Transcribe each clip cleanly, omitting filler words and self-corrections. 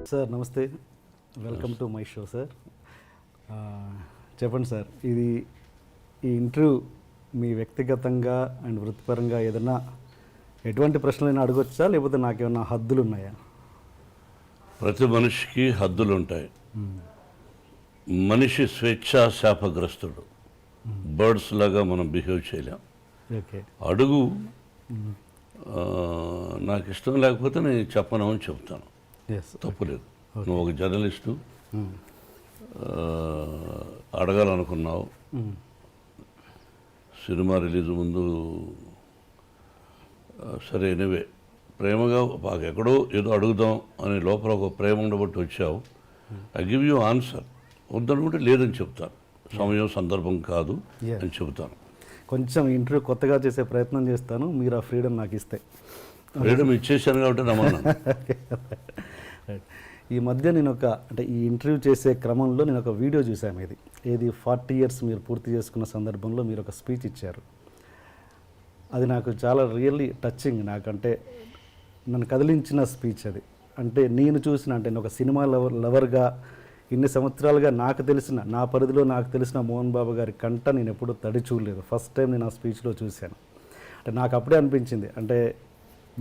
Sir నమస్తే, welcome to my show sir. చెప్పండి sir, ఇది ఈ ఇంటర్వ్యూ మీ వ్యక్తిగతంగా అండ్ వృత్తిపరంగా ఏదైనా ఎటువంటి ప్రశ్నలైనా అడగొచ్చా, లేకపోతే నాకేమన్నా హద్దులు ఉన్నాయా? ప్రతి మనిషికి హద్దులు ఉంటాయి. మనిషి స్వేచ్ఛా శాపగ్రస్తుడు. బర్డ్స్ లాగా మనం బిహేవ్ చేయలేం. ఓకే. అడుగు, నాకు ఇష్టం లేకపోతే నేను చెప్పను అని చెప్తాను, ఎస్, తప్పులేదు. నువ్వు ఒక జర్నలిస్టు, అడగాలనుకున్నావు, సినిమా రిలీజ్ ముందు సరే ఎనివే ప్రేమగా మాకు ఎక్కడో ఏదో అడుగుదాం అని లోపల ఒక ప్రేమ ఉండబట్టి వచ్చావు. I give you answer. వద్దనుకుంటే లేదని చెప్తాను, సమయం సందర్భం కాదు అని చెబుతాను. కొంచెం ఇంటర్వ్యూ కొత్తగా చేసే ప్రయత్నం చేస్తాను, మీరు ఆ ఫ్రీడమ్ నాకు ఇస్తే. ఫ్రీడమ్ ఇచ్చేసాను కాబట్టి రమ్మన్నాను. ఈ మధ్య నేను ఈ ఇంటర్వ్యూ చేసే క్రమంలో నేను ఒక వీడియో చూసాను. ఏది 40 years మీరు పూర్తి చేసుకున్న సందర్భంలో మీరు ఒక స్పీచ్ ఇచ్చారు. అది నాకు చాలా రియల్లీ టచింగ్. నాకంటే నన్ను కదిలించిన స్పీచ్ అది. అంటే నేను చూసిన, అంటే నేను ఒక సినిమా లవర్గా ఇన్ని సంవత్సరాలుగా నాకు తెలిసిన, నా పరిధిలో నాకు తెలిసిన మోహన్ బాబు గారి కంట నేను ఎప్పుడూ తడి చూడలేదు. ఫస్ట్ టైం నేను ఆ స్పీచ్లో చూశాను. అంటే నాకు అప్పుడే అనిపించింది, అంటే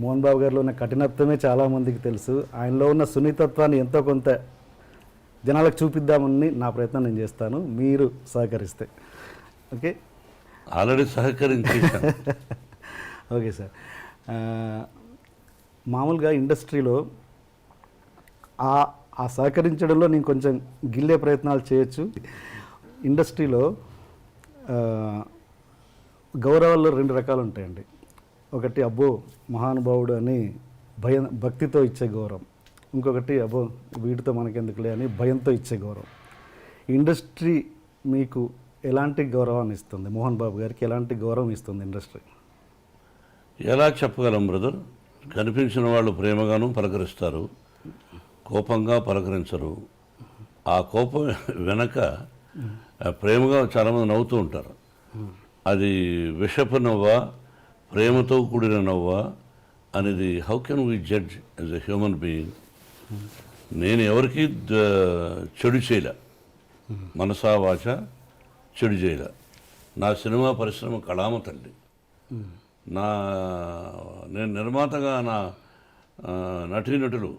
మోహన్ బాబు గారిలో ఉన్న కఠినత్వమే చాలామందికి తెలుసు, ఆయనలో ఉన్న సున్నితత్వాన్ని ఎంతో కొంత జనాలకు చూపిద్దామని నా ప్రయత్నం నేను చేస్తాను, మీరు సహకరిస్తే. ఓకే, ఆల్రెడీ సహకరించేసాను. Okay sir. మామూలుగా ఇండస్ట్రీలో ఆ సహకరించడంలో నేను కొంచెం గిల్లే ప్రయత్నాలు చేయొచ్చు. ఇండస్ట్రీలో గౌరవాల్లో 2 రకాలు ఉంటాయండి. ఒకటి అబ్బో మహానుభావుడు అని భక్తితో ఇచ్చే గౌరవం, ఇంకొకటి అబ్బో వీటితో మనకెందుకులే అని భయంతో ఇచ్చే గౌరవం. ఇండస్ట్రీ మీకు ఎలాంటి గౌరవాన్ని ఇస్తుంది? మోహన్ బాబు గారికి ఎలాంటి గౌరవం ఇస్తుంది ఇండస్ట్రీ? ఎలా చెప్పగలం బ్రదర్? కనిపించిన వాళ్ళు ప్రేమగాను పలకరిస్తారు, కోపంగా పలకరించరు. ఆ కోపం వెనక ప్రేమగా చాలామంది నవ్వుతూ ఉంటారు. అది విషపు నవ్వా, ప్రేమతో కూడిన నవ్వా అనేది how can we judge as a human being? నేను ఎవరికి చెడు చేయలే, మనసా వాచ చెడు చేయలే. నా సినిమా పరిశ్రమ కళామ తల్లి. నేను నిర్మాతగా నా నటీనటులు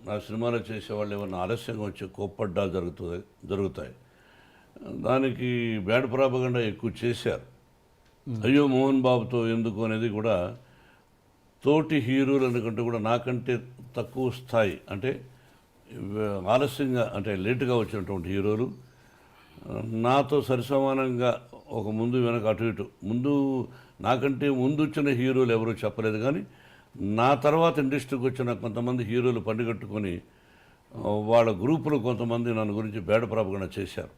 నా సినిమాలో చేసేవాళ్ళు ఏమన్నా ఆలస్యంగా వచ్చి కోప్పడ్డాలు జరుగుతాయి. దానికి బ్యాడ్ ప్రాపగండా ఎక్కువ చేశారు. అయ్యో మోహన్ బాబుతో ఎందుకు అనేది కూడా, తోటి హీరోలు అనుకుంటే కూడా నాకంటే తక్కువ స్థాయి, అంటే ఆలస్యంగా, అంటే లేటుగా వచ్చినటువంటి హీరోలు నాతో సరిసమానంగా ఒక ముందు వెనక అటు ఇటు, నాకంటే ముందు వచ్చిన హీరోలు ఎవరూ చెప్పలేదు. కానీ నా తర్వాత ఇండస్ట్రీకి వచ్చిన కొంతమంది హీరోలు పండుగట్టుకొని వాళ్ళ గ్రూపులో కొంతమంది నన్ను గురించి బేడ ప్రాపగండా చేశారు.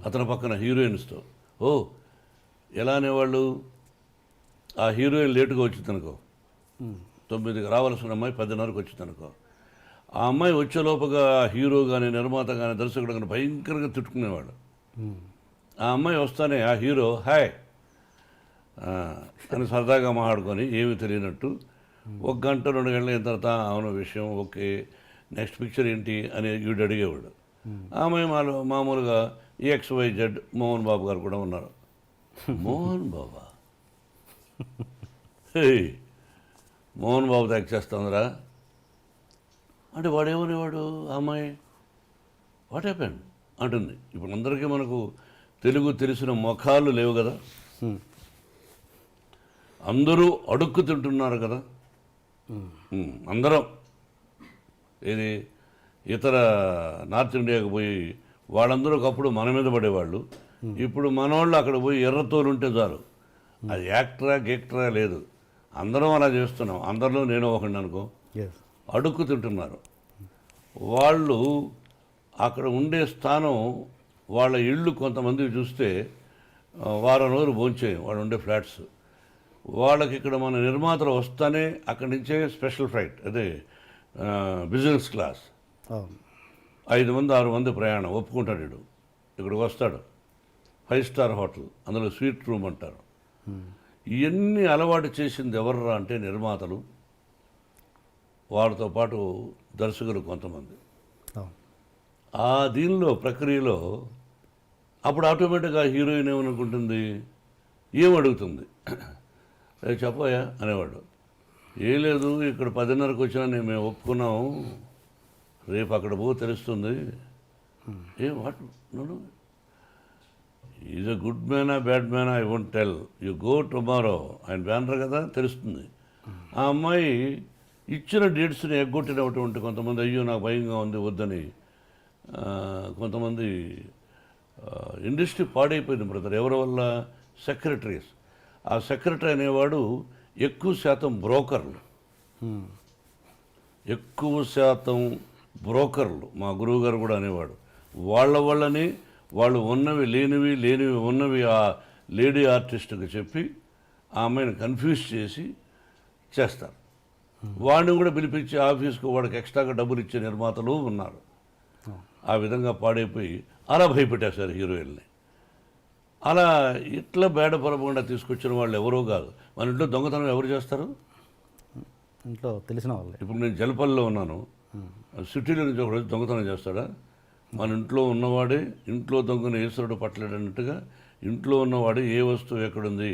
అతని పక్కన హీరోయిన్స్తో, ఓ ఎలా అనేవాళ్ళు, ఆ హీరోయిన్ లేటుగా వచ్చిందనుకో, 9కి రావాల్సిన అమ్మాయి 10:30కి వచ్చిందనుకో, ఆ అమ్మాయి వచ్చేలోపుగా హీరో కానీ నిర్మాత కానీ దర్శకుడు కానీ భయంకరంగా తిట్టుకునేవాడు. ఆ అమ్మాయి వస్తానే ఆ హీరో హాయ్ అని సరదాగా మాట్లాడుకొని ఏమీ తెలియనట్టు 1 గంట 2 గంటల అయిన తర్వాత అవును విషయం ఓకే, నెక్స్ట్ పిక్చర్ ఏంటి అని వీడు అడిగేవాడు. ఆమె మామూలుగా XYZ మోహన్ బాబు గారు కూడా ఉన్నారు. మోహన్ బాబా, మోహన్ బాబు యాక్ట్ చేస్తుందిరా అంటే వాడేమనేవాడు, ఆ అమ్మాయి వాట్ హ్యాపెన్ అంటుంది. ఇప్పుడు అందరికీ మనకు తెలుగు తెలిసిన ముఖాలు లేవు కదా, అందరూ అడుక్కు తింటున్నారు కదా. అందరం ఇది ఇతర నార్త్ ఇండియాకి పోయి వాళ్ళందరూ ఒకప్పుడు మన మీద పడేవాళ్ళు, ఇప్పుడు మనోళ్ళు అక్కడ పోయి ఎర్రతోలు ఉంటే చాలు, అది యాక్టరా గేక్టరా లేదు, అందరం అలా చేస్తున్నాం. అందరిలో నేను ఒకటి అనుకో, అడుక్కు తింటున్నారు. వాళ్ళు అక్కడ ఉండే స్థానం, వాళ్ళ ఇళ్ళు కొంతమంది చూస్తే వారం రోజులు భోంచేయం వాళ్ళు ఉండే ఫ్లాట్స్. వాళ్ళకి ఇక్కడ మన నిర్మాతలు వస్తానే అక్కడి నుంచే స్పెషల్ ఫ్లైట్, అదే బిజినెస్ క్లాస్, 5 మంది 6 మంది ప్రయాణం ఒప్పుకుంటాడు. వీడు ఇక్కడికి వస్తాడు, 5 స్టార్ హోటల్, అందులో స్వీట్ రూమ్ అంటారు. ఇవన్నీ అలవాటు చేసింది ఎవర్రా అంటే నిర్మాతలు, వారితో పాటు దర్శకులు కొంతమంది. అవును. ఆ దీనిలో ప్రక్రియలో అప్పుడు ఆటోమేటిక్గా హీరోయిన్ ఏమనుకుంటుంది, ఏం అడుగుతుంది, చెప్పయా అనేవాడు. ఏం లేదు, ఇక్కడ 10:30కి వచ్చినా మేము ఒప్పుకున్నాము, రేపు అక్కడ పో తెలుస్తుంది. ఏ వాట్ నన్ను ఈజ్ అ గుడ్ మ్యానా బ్యాడ్ మ్యానా I won't tell, you go tomorrow ఆయన బ్యానర్ కదా తెలుస్తుంది. ఆ అమ్మాయి ఇచ్చిన డేట్స్ని ఎగ్గొట్టినటువంటి కొంతమంది, అయ్యో నాకు భయంగా ఉంది వద్దని, కొంతమంది ఇండస్ట్రీ పాడైపోయింది బ్రదర్. ఎవరి వల్ల? సెక్రటరీస్. ఆ సెక్రటరీ అనేవాడు ఎక్కువ శాతం బ్రోకర్లు, ఎక్కువ శాతం బ్రోకర్లు. మా గురువు గారు కూడా అనేవాడు, వాళ్ళ వల్లనే వాళ్ళు ఉన్నవి లేనివి, లేనివి ఉన్నవి ఆ లేడీ ఆర్టిస్ట్కి చెప్పి ఆ అమ్మాయిని కన్ఫ్యూజ్ చేసి చేస్తారు. వాడిని కూడా పిలిపించి ఆఫీస్కు వాడికి ఎక్స్ట్రాగా డబ్బులు ఇచ్చే నిర్మాతలు ఉన్నారు. ఆ విధంగా పాడైపోయి అలా భయపెట్టేశారు హీరోయిన్ని. అలా ఇట్లా బేడపరపకుండా తీసుకొచ్చిన వాళ్ళు ఎవరో కాదు. మన ఇంట్లో దొంగతనం ఎవరు చేస్తారు? ఇంట్లో తెలిసిన వాళ్ళే. ఇప్పుడు నేను జలపల్లిలో ఉన్నాను, సిటీలో నుంచి ఒకరోజు దొంగతనం చేస్తాడా? మన ఇంట్లో ఉన్నవాడే ఇంట్లో దొంగను ఈశ్వరుడు పట్టలేడన్నట్టుగా ఇంట్లో ఉన్నవాడు ఏ వస్తువు ఎక్కడుంది,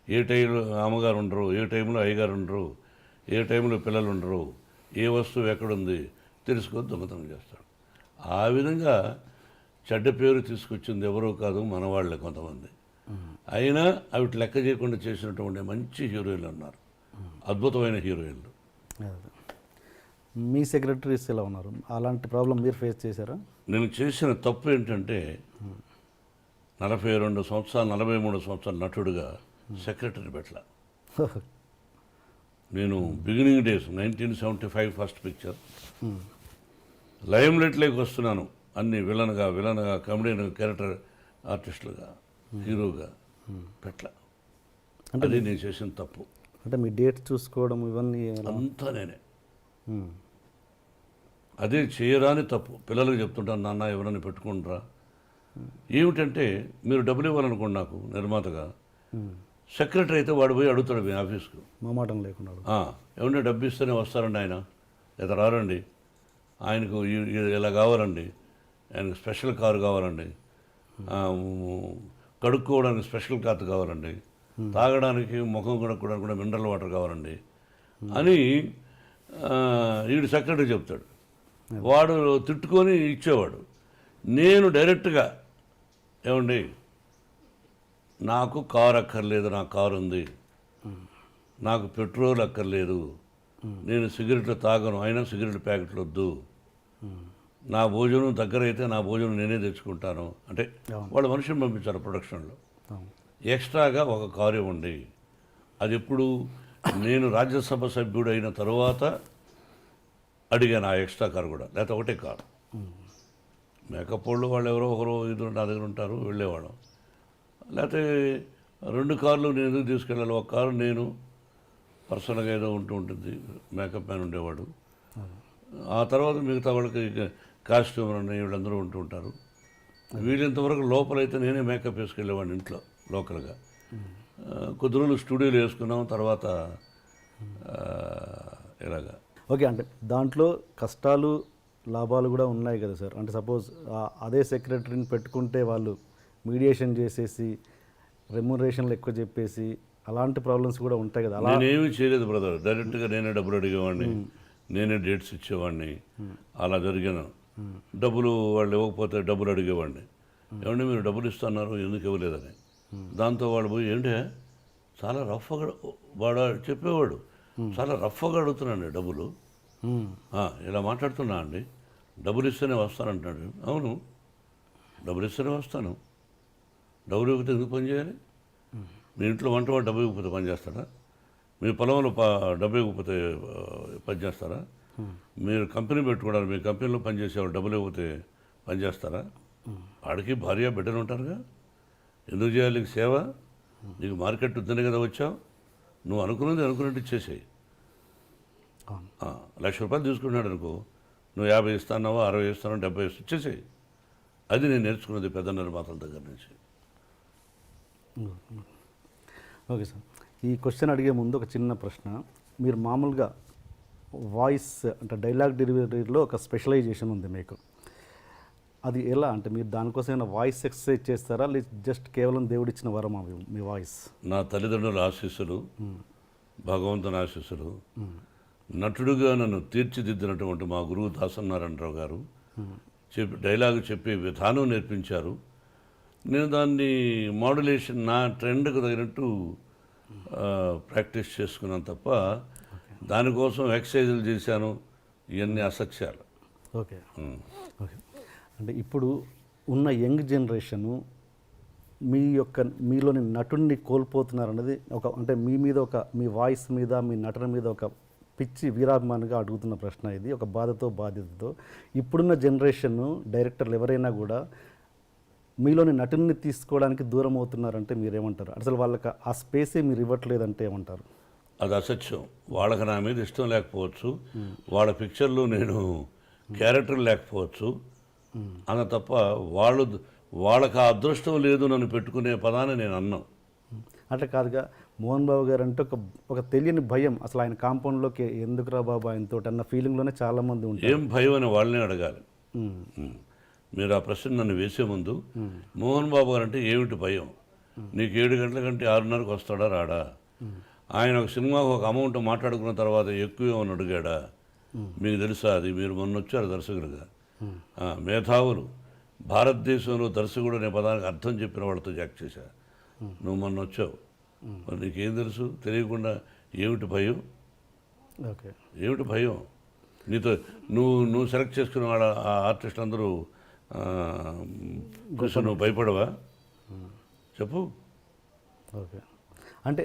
ఏ టైంలో అమ్మగారు ఉండరు, ఏ టైంలో అయ్యగారు ఉండరు, ఏ టైంలో పిల్లలు ఉండరు, ఏ వస్తువు ఎక్కడుంది తెలుసుకొని దొంగతనం చేస్తాడు. ఆ విధంగా చెడ్డ పేరు తీసుకొచ్చింది ఎవరో కాదు, మన వాళ్ళే కొంతమంది. అయినా అవి లెక్క చేయకుండా చేసినటువంటి మంచి హీరోయిన్లు ఉన్నారు, అద్భుతమైన హీరోయిన్లు. అదే. మీ సెక్రటరీస్ ఎలా ఉన్నారు? అలాంటి ప్రాబ్లం మీరు ఫేస్ చేశారా? నేను చేసిన తప్పు ఏంటంటే 42 సంవత్సరాలు 43 సంవత్సరాల నటుడుగా సెక్రటరీ పెట్టల. నేను beginning days 1975 first picture lime లైట్లోకి వస్తున్నాను, అన్ని విలన్గా కమెడియన్ క్యారెక్టర్ ఆర్టిస్టులుగా హీరోగా పెట్టల. అంటే అది నేను చేసిన తప్పు. అంటే మీ డేట్ చూసుకోవడం ఇవన్నీ అంతా నేనే. అదే చేయరాని తప్పు. పిల్లలకు చెప్తుంటాను, నాన్న ఎవరైనా పెట్టుకుంటారా. ఏమిటంటే మీరు డబ్బులు ఇవ్వాలనుకోండి నాకు నిర్మాతగా, సెక్రటరీ అయితే వాడు పోయి అడుగుతాడు మీ ఆఫీస్కు, మామాటం లేకుండా. ఏమన్నా డబ్బు ఇస్తేనే వస్తారండి ఆయన, లేదా రారండి, ఆయనకు ఇలా కావాలండి, ఆయనకు స్పెషల్ కారు కావాలండి, కడుక్కోవడానికి స్పెషల్ క్లాత్ కావాలండి, తాగడానికి ముఖం కడుక్కోవడానికి కూడా మినరల్ వాటర్ కావాలండి అని వీడు సెక్రటరీ చెప్తాడు. వాడు తిట్టుకొని ఇచ్చేవాడు. నేను డైరెక్ట్గా, ఏమండి నాకు కారు అక్కర్లేదు, నా కారు ఉంది, నాకు పెట్రోల్ అక్కర్లేదు, నేను సిగరెట్లు తాగను, అయినా సిగరెట్ ప్యాకెట్లు వద్దు, నా భోజనం దగ్గర అయితే నా భోజనం నేనే తెచ్చుకుంటాను అంటే వాళ్ళు మనుషులు పంపించారు ప్రొడక్షన్లో. ఎక్స్ట్రాగా ఒక కారు ఇవ్వండి. అది ఎప్పుడు నేను రాజ్యసభ సభ్యుడు అయిన తర్వాత అడిగాను ఆ ఎక్స్ట్రా కారు కూడా, లేకపోతే ఒకటే కారు. మేకప్ వాళ్ళు ఎవరో ఒకరు ఇద్దరు నా దగ్గర ఉంటారు, వెళ్ళేవాళ్ళం. లేకపోతే 2 కార్లు నేను ఎందుకు తీసుకెళ్ళాలి, ఒక కారు నేను పర్సనల్గా ఏదో ఉంటుంది, మేకప్ మ్యాన్ ఉండేవాడు. ఆ తర్వాత మిగతా వాళ్ళకి కాస్ట్యూమర్ అని వీళ్ళందరూ ఉంటూ ఉంటారు. వీళ్ళంతవరకు లోపలైతే నేనే మేకప్ వేసుకెళ్ళేవాడిని ఇంట్లో లోకల్గా. కొద్ది రోజులు స్టూడియోలో వేసుకున్నాం, తర్వాత ఇలాగా. ఓకే, అంటే దాంట్లో కష్టాలు లాభాలు కూడా ఉన్నాయి కదా సార్. అంటే సపోజ్ అదే సెక్రటరీని పెట్టుకుంటే వాళ్ళు మీడియేషన్ చేసేసి రెమ్యునరేషన్లు ఎక్కువ చెప్పేసి అలాంటి ప్రాబ్లమ్స్ కూడా ఉంటాయి కదా. అలా నేనేమీ చేయలేదు బ్రదర్, డైరెక్ట్గా నేనే డబ్బులు అడిగేవాడిని, నేనే డేట్స్ ఇచ్చేవాడిని. అలా జరిగాను. డబ్బులు వాళ్ళు ఇవ్వకపోతే డబ్బులు అడిగేవాడిని, ఏమంటే మీరు డబ్బులు ఇస్తున్నారు ఎందుకు ఇవ్వలేదని. దాంతో వాడు పోయి ఏంటే చాలా రఫ్గా వాడు చెప్పేవాడు, చాలా రఫ్గా అడుగుతున్నాండి డబ్బులు, ఇలా మాట్లాడుతున్నా అండి, డబ్బులు ఇస్తేనే వస్తానంటున్నాడు. అవును, డబ్బులు ఇస్తేనే వస్తాను, డబ్బులు ఇవ్వకపోతే ఎందుకు పని చేయాలి? మీ ఇంట్లో వంట వాడు డబ్బు ఇవ్వకపోతే పని చేస్తారా? మీ పొలంలో డబ్బు ఇవ్వకపోతే పని చేస్తారా? మీరు కంపెనీ పెట్టుకోవడానికి మీ కంపెనీలో పనిచేసేవాడు డబ్బులు ఇవ్వకపోతే పని చేస్తారా? వాడికి భార్య బిడ్డలు ఉంటారుగా, ఎందుకు చేయాలి నీకు సేవ? నీకు మార్కెట్ ఉందని కదా వచ్చావు, నువ్వు అనుకున్నట్టు ఇచ్చేసేయి. 1,00,000 రూపాయలు తీసుకున్నాడు అనుకో, నువ్వు 50 ఇస్తాన్నావా, 60 ఇస్తానో, 70 ఇచ్చేసేయి. అది నేను నేర్చుకున్నది పెద్ద నిర్మాతల దగ్గర నుంచి. ఓకే సార్, ఈ క్వశ్చన్ అడిగే ముందు ఒక చిన్న ప్రశ్న. మీరు మామూలుగా వాయిస్ అంటే డైలాగ్ డెలివరీలో ఒక స్పెషలైజేషన్ ఉంది మీకు. అది ఎలా అంటే మీరు దానికోసం ఏమైనా వాయిస్ ఎక్సర్సైజ్ చేస్తారా లేదు జస్ట్ కేవలం దేవుడిచ్చిన వరం అవి మీ వాయిస్? నా తల్లిదండ్రుల ఆశీస్సులు, భగవంతుని ఆశీస్సులు, నటుడుగా నన్ను తీర్చిదిద్దినటువంటి మా గురువు దాసనారాయణరావు గారు డైలాగ్ చెప్పే విధానం నేర్పించారు. నేను దాన్ని మాడ్యులేషన్ నా ట్రెండ్కి తగినట్టు ప్రాక్టీస్ చేసుకున్నాను తప్ప దానికోసం ఎక్సర్సైజులు చేశాను, ఇవన్నీ అసత్యాలు. Okay okay. అంటే ఇప్పుడు ఉన్న యంగ్ జనరేషను మీలోని నటుడిని కోల్పోతున్నారన్నది అంటే మీ మీద మీ వాయిస్ మీద మీ నటన మీద ఒక పిచ్చి వీరాభిమానిగా అడుగుతున్న ప్రశ్న ఇది, ఒక బాధ్యతతో. ఇప్పుడున్న జనరేషన్ డైరెక్టర్లు ఎవరైనా కూడా మీలోని నటుడిని తీసుకోవడానికి దూరం అవుతున్నారంటే మీరేమంటారు? అసలు వాళ్ళకి ఆ స్పేసే మీరు ఇవ్వట్లేదంటే ఏమంటారు? అది అసత్యం. వాళ్ళకి నా మీద ఇష్టం లేకపోవచ్చు, వాళ్ళ పిక్చర్లో నేను క్యారెక్టర్ లేకపోవచ్చు అన్న తప్ప వాళ్ళకి ఆ అదృష్టం లేదు నన్ను పెట్టుకునే పదాన్ని నేను అన్నాను. అట్లా కాదుగా, మోహన్ బాబు గారు అంటే ఒక తెలియని భయం, అసలు ఆయన కాంపౌండ్లోకి ఎందుకురా బాబు ఆయనతో అన్న ఫీలింగ్లోనే చాలామంది ఉంటారు. ఏం భయం అని వాళ్ళనే అడగాలి. మీరు ఆ ప్రశ్న నన్ను వేసే ముందు మోహన్ బాబు గారు అంటే ఏమిటి భయం, నీకు 7 గంటల కంటే 6:30కు వస్తాడా రాడా, ఆయన ఒక సినిమాకు ఒక అమౌంట్ మాట్లాడుకున్న తర్వాత ఎక్కువ ఏమని అడిగాడా, మీకు తెలుసా? అది మీరు మొన్న వచ్చారు దర్శకులుగా. మేధావులు భారతదేశంలో దర్శకుడు అనే పదానికి అర్థం చెప్పిన వాళ్ళతో జాక్ చేశా. నువ్వు మొన్న వచ్చావు, మరి నీకేం తెలుసు? తెలియకుండా ఏమిటి భయం? ఓకే, ఏమిటి భయం? నీతో నువ్వు సెలెక్ట్ చేసుకున్న వాళ్ళ ఆ ఆర్టిస్ట్ అందరూ నువ్వు భయపడవా? చెప్పు. ఓకే అంటే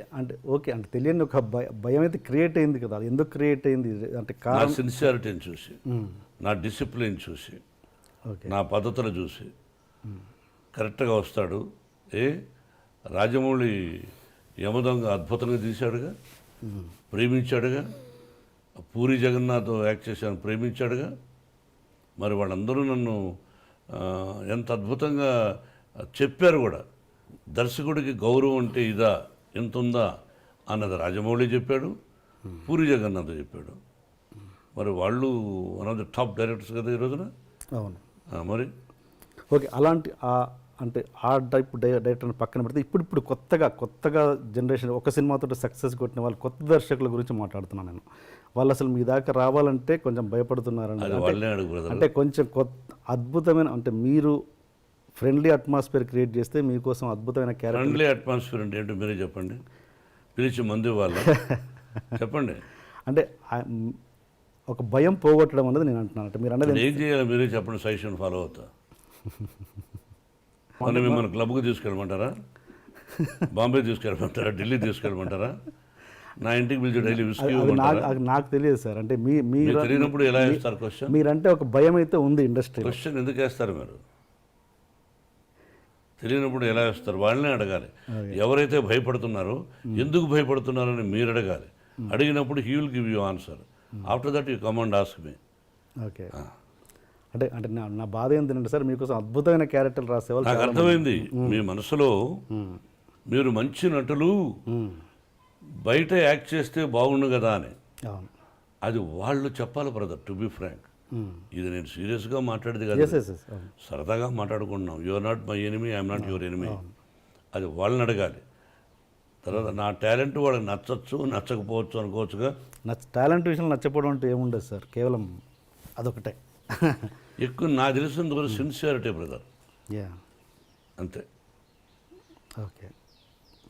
ఓకే అంటే తెలియని ఒక భయం అయితే క్రియేట్ అయింది కదా, అది ఎందుకు క్రియేట్ అయింది అంటే నా సిన్సియారిటీని చూసి, నా డిసిప్లిన్ చూసి, నా పద్ధతులు చూసి కరెక్ట్గా వస్తాడు. రాజమౌళి యమదొంగ అద్భుతంగా తీశాడుగా, ప్రేమించాడుగా. పూరి జగన్నాథ్ యాక్ట్ చేశాను, ప్రేమించాడుగా. మరి వాళ్ళందరూ నన్ను ఎంత అద్భుతంగా చెప్పారు కూడా. దర్శకుడికి గౌరవం అంటే ఇదా, ఎంత ఉందా అన్నది రాజమౌళి చెప్పాడు, పూరి జగన్నాథ్ చెప్పాడు. మరి వాళ్ళు one of the top directors కదా ఈ రోజున. అవును. మరి ఓకే, అలాంటి అంటే ఆ టైప్ డైరెక్టర్ని పక్కన పెడితే ఇప్పుడు కొత్తగా జనరేషన్ ఒక సినిమాతో సక్సెస్ కొట్టిన వాళ్ళు కొత్త దర్శకుల గురించి మాట్లాడుతున్నాను నేను. వాళ్ళు అసలు మీ దాకా రావాలంటే కొంచెం భయపడుతున్నారండి. అంటే కొంచెం అద్భుతమైన అంటే మీరు ఫ్రెండ్లీ అట్మాస్ఫియర్ క్రియేట్ చేస్తే మీకోసం అద్భుతమైన క్యారెక్టర్. ఫ్రెండ్లీ అట్మాస్ఫియర్ అంటే ఏంటో మీరే చెప్పండి, పిలిచి మందు వాళ్ళ చెప్పండి. అంటే ఒక భయం పోగొట్టడం అనేది నేను అంటున్నాను. అంటే మీరు అన్నది ఏం చేయాలి మీరే చెప్పండి, సజెషన్ ఫాలో అవుతా. మన మిమ్మల్ని క్లబ్కి తీసుకెళ్ళమంటారా, బాంబే తీసుకెళ్ళమంటారా, ఢిల్లీ తీసుకెళ్ళమంటారా, నా ఇంటికి పిలిచి డైలీ విస్కీ నాకు తెలియదు సార్. అంటే మీరు తెలియనప్పుడు ఎలా వేస్తారు క్వశ్చన్? మీరంటే ఒక భయం అయితే ఉంది ఇండస్ట్రీ. క్వశ్చన్ ఎందుకు వేస్తారు మీరు? తెలియనప్పుడు ఎలా వేస్తారు? వాళ్ళనే అడగాలి. ఎవరైతే భయపడుతున్నారో ఎందుకు భయపడుతున్నారని మీరు అడగాలి. అడిగినప్పుడు he will give you answer. After that you come and ask me. Okay, అంటే నా బాధ ఏంటంటే సార్ మీకోసం అద్భుతమైన క్యారెక్టర్లు రాసేవాళ్ళు. నాకు అర్థమైంది మీ మనసులో. మీరు మంచి నటులు, బయట యాక్ట్ చేస్తే బాగుండు కదా అని. అది వాళ్ళు చెప్పాలి బ్రదర్, టు బి ఫ్రాంక్. ఇది నేను సీరియస్గా మాట్లాడేది కదా, సరదాగా మాట్లాడుకుంటున్నాం. You are not my enemy, I'm not your enemy. అది వాళ్ళని అడగాలి. తర్వాత నా టాలెంట్ వాళ్ళకి నచ్చచ్చు, నచ్చకపోవచ్చు అనుకోవచ్చుగా. టాలెంట్ విషయంలో నచ్చపోవడం అంటే ఏముండదు సార్, కేవలం అదొకటే. ఎక్కువ నాకు తెలిసినంత వరకు సిన్సియారిటీ బ్రదర్, అంతే. ఓకే,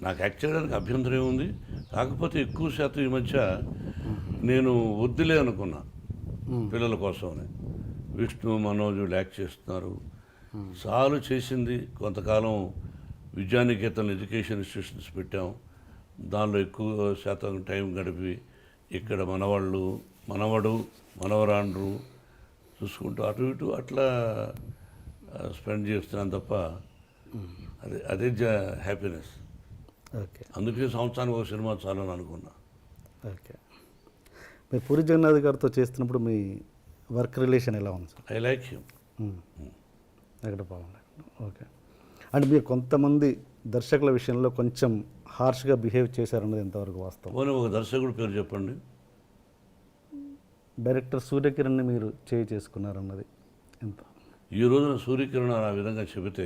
నాకు యాక్ట్ చేయడానికి అభ్యంతరం ఏముంది. కాకపోతే ఎక్కువ శాతం ఈ మధ్య నేను వద్దులే అనుకున్నా పిల్లల కోసమని. విష్ణు, మనోజ్ యాక్ట్ చేస్తున్నారు. చాలు చేసింది. కొంతకాలం విద్యానికేతన్ ఎడ్యుకేషన్ ఇన్స్టిట్యూషన్స్ పెట్టాం. దానిలో ఎక్కువ శాతం టైం గడిపి ఇక్కడ మనవడు మనవరాండ్రు చూసుకుంటూ అటు ఇటు అట్లా స్పెండ్ చేస్తున్నాను తప్ప అదే హ్యాపీనెస్. ఓకే, అందుకే సంవత్సరానికి ఒక సినిమా చాలని అనుకున్నా. ఓకే, మీరు పూరి జగన్నాథ్ గారితో చేస్తున్నప్పుడు మీ వర్క్ రిలేషన్ ఎలా ఉంది సార్? I like him. ఎక్కడ బాగుంది. ఓకే, అంటే మీరు కొంతమంది దర్శకుల విషయంలో కొంచెం హార్ష్గా బిహేవ్ చేశారన్నది ఎంతవరకు వాస్తవం? పోనీ ఒక దర్శకుడు పేరు చెప్పండి. డైరెక్టర్ సూర్యకిరణ్ని మీరు చేసుకున్నారన్నది ఎంత? ఈ రోజున సూర్యకిరణాలు ఆ విధంగా చెబితే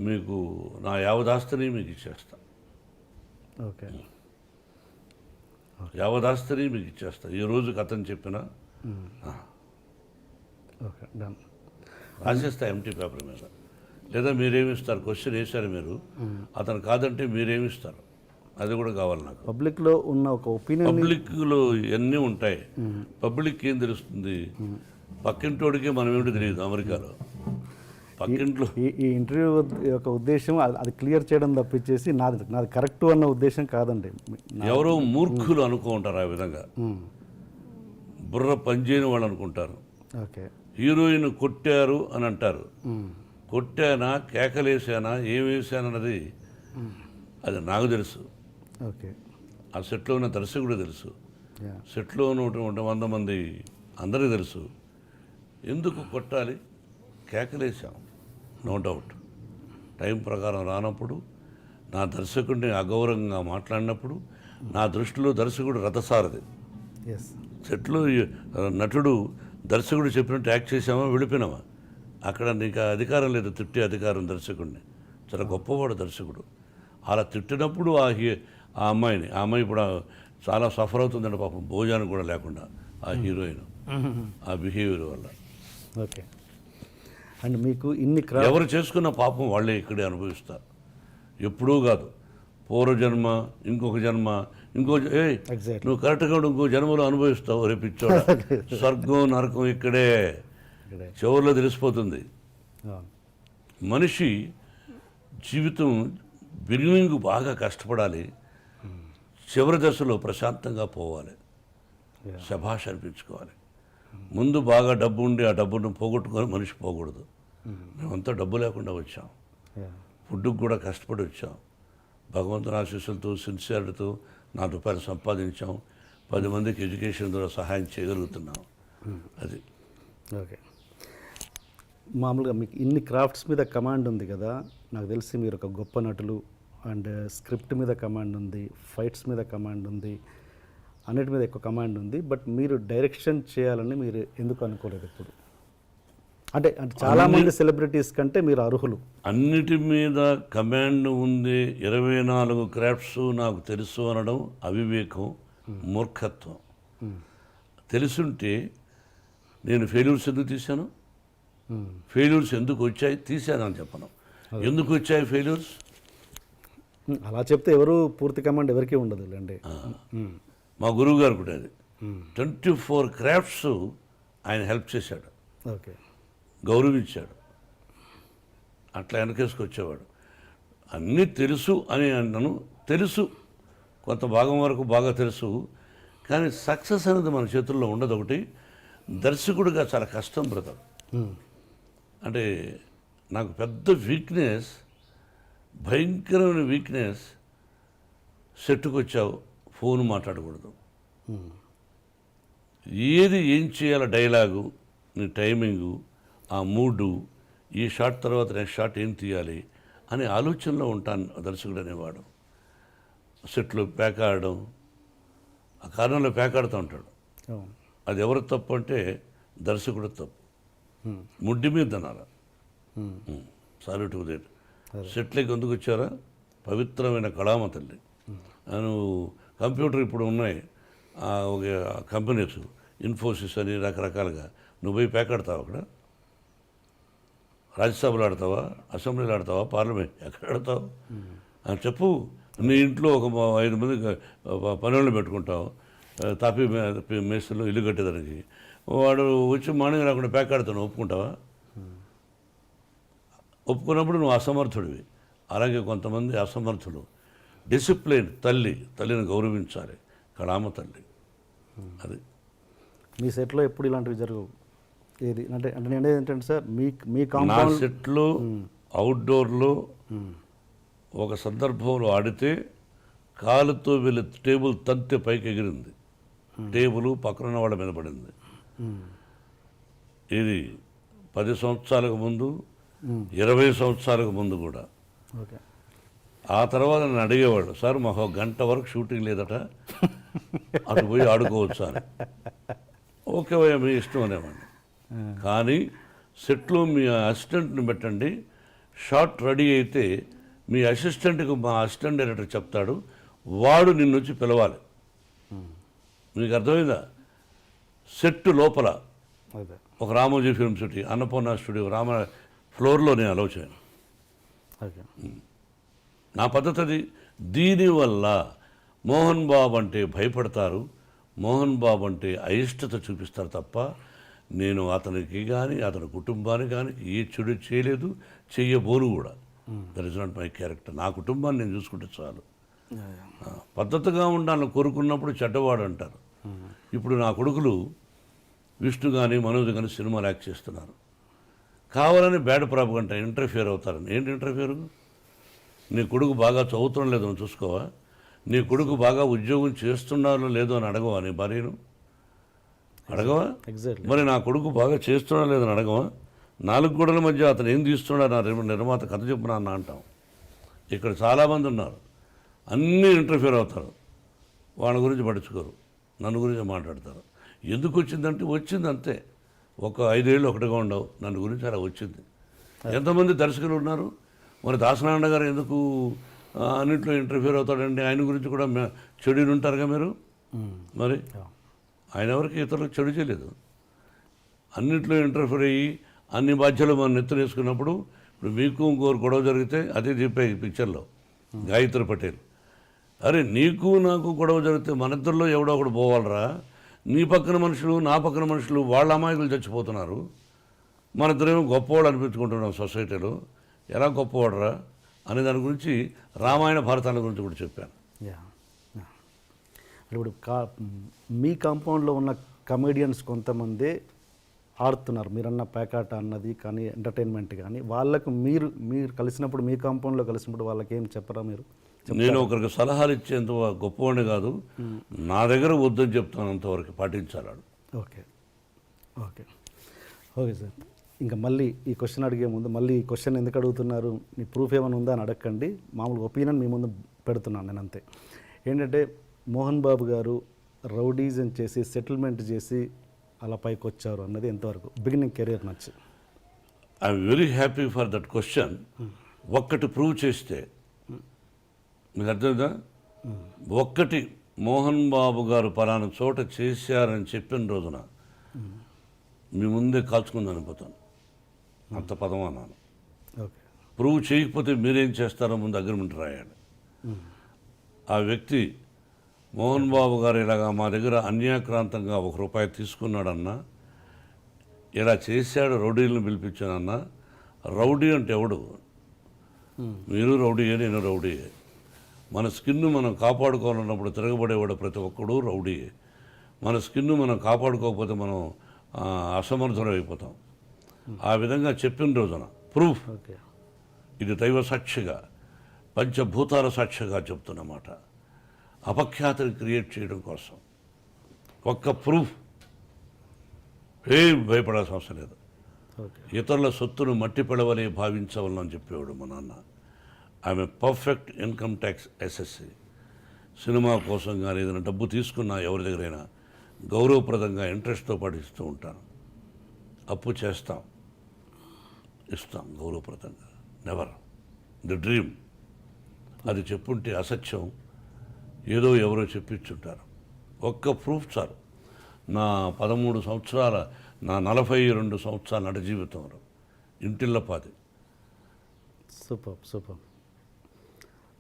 మీకు నా యావదాస్తిని మీకు ఇచ్చేస్తా, ఓకే యావదాస్తిని మీకు ఇచ్చేస్తా ఈ రోజుకి అతను చెప్పిన ఓకే డన్. రాసేస్తా ఎంటీ పేపర్ మీద. లేదా మీరేమిస్తారు, క్వశ్చన్ వేశారు మీరు, అతను కాదంటే మీరేమిస్తారు, అది కూడా కావాలి నాకు. పబ్లిక్లో ఉన్న ఒక ఒపీనియన్, పబ్లిక్లో ఇవన్నీ ఉంటాయి. పబ్లిక్ ఏం తెలుస్తుంది, పక్కింటోడికి మనం ఏమిటి తెలియదు. అమెరికాలో పక్కింట్లో ఈ ఇంటర్వ్యూ యొక్క ఉద్దేశం అది క్లియర్ చేయడం తప్పించేసి నాది కరెక్ట్ అన్న ఉద్దేశం కాదండి. ఎవరో మూర్ఖులు అనుకుంటారు ఆ విధంగా, బుర్ర పనిచేయని వాళ్ళు అనుకుంటారు. ఓకే హీరోయిన్ కొట్టారు అని అంటారు. కొట్టానా, కేకలేసానా, ఏం వేసానన్నది అది నాకు తెలుసు, ఓకే ఆ సెట్లో ఉన్న దర్శకుడు తెలుసు, యా సెట్లో ఉన్నటువంటి 100 మంది అందరికీ తెలుసు. ఎందుకు కొట్టాలి, కేకలేసాం, నో డౌట్. టైం ప్రకారం రానప్పుడు, నా దర్శకుడిని అగౌరవంగా మాట్లాడినప్పుడు, నా దృష్టిలో దర్శకుడు రథసారథి. ఎస్ సెట్లో నటుడు దర్శకుడు చెప్పినట్టు యాక్ట్ చేసామా, వెళ్ళిపోయినామా, అక్కడ నీకు అధికారం లేదు తిట్టే అధికారం దర్శకుడిని. చాలా గొప్పవాడు దర్శకుడు. అలా తిట్టినప్పుడు ఆ అమ్మాయి ఇప్పుడు చాలా సఫర్ అవుతుందండి పాపం, భోజనం కూడా లేకుండా ఆ హీరోయిన్ ఆ బిహేవియర్ వల్ల. ఓకే అండ్ మీకు ఇన్ని ఎవరు చేసుకున్న పాపం వాళ్ళే ఇక్కడే అనుభవిస్తారు. ఎప్పుడూ కాదు, పూర్వజన్మ, ఇంకొక జన్మ, Exactly. నువ్వు కరెక్ట్గా ఇంకో జన్మలో అనుభవిస్తావు రేపిచ్చోడ. స్వర్గం నరకం ఇక్కడే చివరిలో తెలిసిపోతుంది. మనిషి జీవితం బిగినింగ్ బాగా కష్టపడాలి, చివరి దశలో ప్రశాంతంగా పోవాలి, శభాష్ అనిపించుకోవాలి. ముందు బాగా డబ్బు ఉండి ఆ డబ్బును పోగొట్టుకొని మనిషి పోకూడదు. మేమంతా డబ్బు లేకుండా వచ్చాం, ఫుడ్కి కూడా కష్టపడి వచ్చాం, భగవంతుని ఆశీస్సులతో సిన్సియారిటీతో ₹4 సంపాదించాం, 10 మందికి ఎడ్యుకేషన్ ద్వారా సహాయం చేయగలుగుతున్నాం. అది ఓకే. మామూలుగా మీకు ఇన్ని క్రాఫ్ట్స్ మీద కమాండ్ ఉంది కదా, నాకు తెలిసి మీరు ఒక గొప్ప నటులు. అండ్ స్క్రిప్ట్ మీద కమాండ్ ఉంది, ఫైట్స్ మీద కమాండ్ ఉంది, అన్నిటి మీద ఎక్కువ కమాండ్ ఉంది. బట్ మీరు డైరెక్షన్ చేయాలని మీరు ఎందుకు అనుకోలేదు ఇప్పుడు? అంటే చాలామంది సెలబ్రిటీస్ కంటే మీరు అర్హులు. అన్నిటి మీద కమాండ్ ఉంది, 24 క్రాఫ్ట్స్ నాకు తెలుసు అనడం అవివేకం, మూర్ఖత్వం. తెలుసుంటే నేను ఫెయిల్యూర్స్ ఎందుకు తీశాను, ఫెయిల్యూర్స్ ఎందుకు వచ్చాయి తీశానని చెప్పను. ఎందుకు వచ్చాయి ఫెయిల్యూర్స్ అలా చెప్తే ఎవరు పూర్తి కమాండ్ ఎవరికీ ఉండదు అండి. మా గురువు గారు కూడా అది 24 క్రాఫ్ట్స్ ఆయన హెల్ప్ చేశాడు, ఓకే, గౌరవించాడు, అట్లా వెనకేసుకొచ్చేవాడు. అన్నీ తెలుసు అని అన్నాను, తెలుసు కొంత భాగం వరకు బాగా తెలుసు, కానీ సక్సెస్ అనేది మన చేతుల్లో ఉండదు. ఒకటి దర్శకుడిగా చాలా కష్టం బ్రదర్. అంటే నాకు పెద్ద వీక్నెస్, భయంకరమైన వీక్నెస్, సెట్కి వచ్చావు ఫోన్ మాట్లాడకూడదు, ఏది ఏం చేయాలో డైలాగు, నీ టైమింగు, ఆ మూడు, ఈ షాట్ తర్వాత నెక్స్ట్ షాట్ ఏం తీయాలి అనే ఆలోచనలో ఉంటాను దర్శకుడు అనేవాడు. సెట్లో ప్యాక్ ఆడడం, ఆ కారణంలో ప్యాక్ ఆడుతూ ఉంటాడు. అది ఎవరు తప్పు అంటే దర్శకుడు తప్పు. ముడ్డి మీద తినాల. Sorry to that. సెట్లకి ఎందుకు వచ్చారా, పవిత్రమైన కళామ తల్లి. నువ్వు కంప్యూటర్ ఇప్పుడు ఉన్నాయి ఒక కంపెనీస్, ఇన్ఫోసిస్ అని రకరకాలుగా, నువ్వు పోయి ప్యాక్ ఆడతావు అక్కడ? రాజ్యసభలో ఆడతావా, అసెంబ్లీలో ఆడతావా, పార్లమెంట్ ఎక్కడ ఆడతావు అని చెప్పు. నీ ఇంట్లో ఒక 5 మంది పనులను పెట్టుకుంటావు, తాపీ మేస్త్రిలో ఇల్లు కట్టేదానికి. వాడు వచ్చి మార్నింగ్ రాకుండా ప్యాక్ ఆడతాను, ఒప్పుకుంటావా? ఒప్పుకున్నప్పుడు నువ్వు అసమర్థుడివి. అలాగే కొంతమంది అసమర్థులు. డిసిప్లిన్, తల్లిని గౌరవించాలి, కళామ తల్లి. అది మీ సెట్లో ఎప్పుడు ఇలాంటివి జరగవు. ఏది అంటే నేను ఏంటంటే సార్, మీ నా కాంపౌండ్ సెట్లో అవుట్డోర్లో ఒక సందర్భంలో ఆడితే కాలుతో వెళ్ళి టేబుల్ తంతె పైకి ఎగిరింది, టేబుల్ పక్కన వాళ్ళ మీద పడింది. ఇది 10 సంవత్సరాలకు ముందు, 20 సంవత్సరాలకు ముందు కూడా. ఓకే. ఆ తర్వాత నన్ను అడిగేవాడు, సార్ మాకు 1 గంట వరకు షూటింగ్ లేదట, అటు పోయి ఆడుకోవచ్చు సార్. ఓకే భయ్యా మీ ఇష్టం అనేవాడిని. కానీ సెట్లో మీ అసిస్టెంట్ని పెట్టండి, షాట్ రెడీ అయితే మీ అసిస్టెంట్కి మా అసిస్టెంట్ డైరెక్టర్ చెప్తాడు, వాడు నిన్ను వచ్చి పిలవాలి. మీకు అర్థమైందా? సెట్ లోపల అదే ఒక Ramoji film city, Annapurna studio, Rama ఫ్లోర్లో నేను అలౌ చేయను. ఓకే నా పద్ధతి అది. దీనివల్ల మోహన్ బాబు అంటే భయపడతారు, మోహన్ బాబు అంటే అయిష్టత చూపిస్తారు తప్ప నేను అతనికి కానీ అతని కుటుంబానికి కానీ ఏ చెడు చేయలేదు, చెయ్యబోను కూడా. That is not my character. నా కుటుంబాన్ని నేను చూసుకుంటే చాలు. పద్ధతిగా ఉండాలని కోరుకున్నప్పుడు చెడ్డవాడు అంటారు. ఇప్పుడు నా కొడుకులు విష్ణు కానీ మనోజ్ కానీ సినిమాలు యాక్ట్ చేస్తున్నారు, కావాలని బ్యాడ్ ప్రాపగంట ఇంటర్ఫియర్ అవుతారని. ఏంటి ఇంటర్ఫియర్? నీ కొడుకు బాగా చదువుతుండో లేదో అని చూసుకోవా? నీ కొడుకు బాగా ఉద్యోగం చేస్తున్నారో లేదో అని అడగవా? నీ భార్యను అడగవా? ఎగ్జాక్ట్లీ. మరి నా కొడుకు బాగా చేస్తున్నాడో లేదని అడగవా? 4 గోడల మధ్య అతను ఏం తీస్తున్నాడు నా నిర్మాత కథ చెప్పిన అన్న అంటాం. ఇక్కడ చాలామంది ఉన్నారు, అన్నీ ఇంటర్ఫియర్ అవుతారు, వాళ్ళ గురించి పట్టించుకోరు, నన్ను గురించి మాట్లాడతారు. ఎందుకు వచ్చిందంటే వచ్చింది అంతే. ఒక 5 ఏళ్ళు ఒకటిగా ఉండవు, నన్ను గురించి అలా వచ్చింది. ఎంతమంది దర్శకులు ఉన్నారు? మరి దాసనారాయణ గారు ఎందుకు అన్నింటిలో ఇంటర్ఫియర్ అవుతాడండి? ఆయన గురించి కూడా చెడు ఉంటారుగా మీరు. మరి ఆయన ఎవరికి ఇతరులకు చెడు చేయలేదు, అన్నింటిలో ఇంటర్ఫియర్ అయ్యి అన్ని బాధ్యతలు మనం నెత్తునేసుకున్నప్పుడు ఇప్పుడు మీకు ఇంకోరు గొడవ జరిగితే అదే చెప్పే ఈ పిక్చర్లో గాయత్రి పటేల్, అరే నీకు నాకు గొడవ జరిగితే మన ఇద్దరిలో ఎవడో ఒకడు పోవాలరా, నీ పక్కన మనుషులు నా పక్కన మనుషులు వాళ్ళ అమాయకులు చచ్చిపోతున్నారు, మన ఇద్దరేమో గొప్పవాడు అనిపించుకుంటున్నాం సొసైటీలో, ఎలా గొప్పవాడరా అనే దాని గురించి రామాయణ భారతాల గురించి కూడా చెప్పాను. యా ఇప్పుడు మీ కాంపౌండ్లో ఉన్న కమెడియన్స్ కొంతమంది ఆడుతున్నారు, మీరన్న పేకాట అన్నది కానీ ఎంటర్టైన్మెంట్ కానీ, వాళ్ళకు మీరు కలిసినప్పుడు మీ కాంపౌండ్లో కలిసినప్పుడు వాళ్ళకి ఏం చెప్పరా మీరు? నేను ఒకరికి సలహాలు ఇచ్చేంత గొప్పవాడిని కాదు, నా దగ్గర వద్దని చెప్తాను, అంతవరకు పాటించాలి. Okay okay okay sir. ఇంకా మళ్ళీ ఈ క్వశ్చన్ అడిగే ముందు మళ్ళీ ఈ క్వశ్చన్ ఎందుకు అడుగుతున్నారు, మీ ప్రూఫ్ ఏమైనా ఉందా అని అడగండి, మామూలుగా ఒపీనియన్ మీ ముందు పెడుతున్నాను నేను అంతే. ఏంటంటే మోహన్ బాబు గారు రౌడీజం చేసి సెటిల్మెంట్ చేసి అలా పైకి వచ్చారు అన్నది ఎంతవరకు బిగినింగ్ కెరీర్ నచ్చి? I'm very happy for that question. ఒక్కటి ప్రూవ్ చేస్తే మీకు అర్థమైందా? ఒక్కటి మోహన్ బాబు గారు పలానా చోట చేశారని చెప్పిన రోజున మీ ముందే కాల్చుకుందని అనిపోతాను, అంత పదం అన్నాను. ఓకే ప్రూవ్ చేయకపోతే మీరేం చేస్తారో ముందు అగ్రిమెంట్ రాయాలి. ఆ వ్యక్తి మోహన్ బాబు గారు ఇలాగా మా దగ్గర అన్యాక్రాంతంగా ₹1 తీసుకున్నాడన్నా, ఇలా చేశాడు, రౌడీలను పిలిపించానన్నా. రౌడీ అంటే ఎవడు? మీరు రౌడీయే, నేను రౌడీయే. మన స్కిన్ను మనం కాపాడుకోవాలన్నప్పుడు తిరగబడేవాడు ప్రతి ఒక్కడు రౌడీయే. మన స్కిన్ను మనం కాపాడుకోకపోతే మనం అసమర్థులం అయిపోతాం. ఆ విధంగా చెప్పిన రోజున ప్రూఫ్, ఓకే ఇది దైవ సాక్షిగా పంచభూతాల సాక్షిగా చెప్తున్నమాట, అపఖ్యాతిని క్రియేట్ చేయడం కోసం ఒక్క ప్రూఫ్. ఏం భయపడాల్సిన అవసరం లేదు. ఓకే ఇతరుల సొత్తును మట్టి పిడవలే భావించవాలని చెప్పేవాడు మా నాన్న. ఆమె perfect income tax SSC. Cinema కోసం కానీ ఏదైనా డబ్బు తీసుకున్నా ఎవరి దగ్గరైనా గౌరవప్రదంగా ఇంట్రెస్ట్తో పాటు ఇస్తూ ఉంటాను. అప్పు చేస్తాం, ఇస్తాం గౌరవప్రదంగా. Never the dream. అది చెప్పుంటే అసత్యం, ఏదో ఎవరో చెప్పించుంటారు. ఒక్క ప్రూఫ్ చాలు. నా 13 సంవత్సరాల, నా 42 సంవత్సరాల నట జీవితంలో ఇంటిల్లపాది సూపర్ సూపర్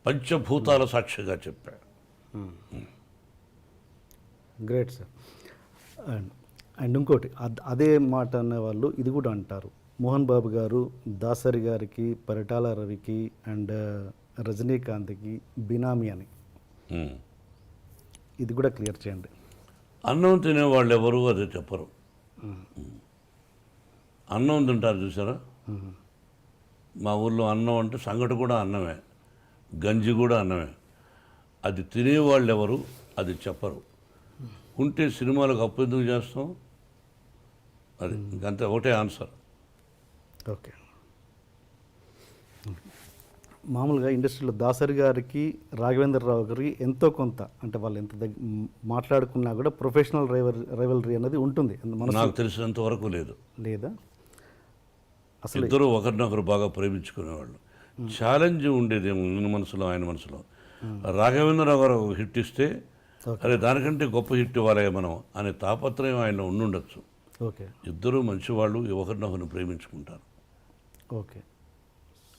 పంచభూతాల సాక్షిగా చెప్పాడు. Great sir. అండ్ ఇంకోటి అదే మాట అనేవాళ్ళు ఇది కూడా అంటారు, మోహన్ బాబు గారు దాసరి గారికి, పరిటాల రవికి అండ్ రజనీకాంత్కి బినామీ అని. ఇది కూడా క్లియర్ చేయండి. అన్నం తినేవాళ్ళు ఎవరు అది చెప్పరు. అన్నం తింటారు చూసారా? మా ఊళ్ళో అన్నం అంటే సంగటి కూడా అన్నమే, గంజి కూడా అన్నమే. అది తినేవాళ్ళు ఎవరు అది చెప్పరు. ఉంటే సినిమాలకు అప్పు ఎందుకు చేస్తాం? అది ఇంకంతే, ఒకటే ఆన్సర్. ఓకే. మామూలుగా ఇండస్ట్రీలో దాసరి గారికి, రాఘవేంద్రరావు గారికి ఎంతో కొంత అంటే వాళ్ళు ఎంత మాట్లాడుకున్నా కూడా ప్రొఫెషనల్ రైవలరీ అనేది ఉంటుంది. నాకు తెలిసినంత వరకు లేదు. లేదా అసలు ఇద్దరు ఒకరినొకరు బాగా ప్రేమించుకునేవాళ్ళు. ఛాలెంజ్ ఉండేది మన మనసులో, ఆయన మనసులో. రాఘవేంద్రరావు గారు ఒక హిట్ ఇస్తే అరే దానికంటే గొప్ప హిట్ ఇవ్వాలి మనం అనే తాపత్రయం ఆయన ఉండుండొచ్చు. ఓకే ఇద్దరూ మంచివాళ్ళు, ఒకరినొకరిని ప్రేమించుకుంటారు. ఓకే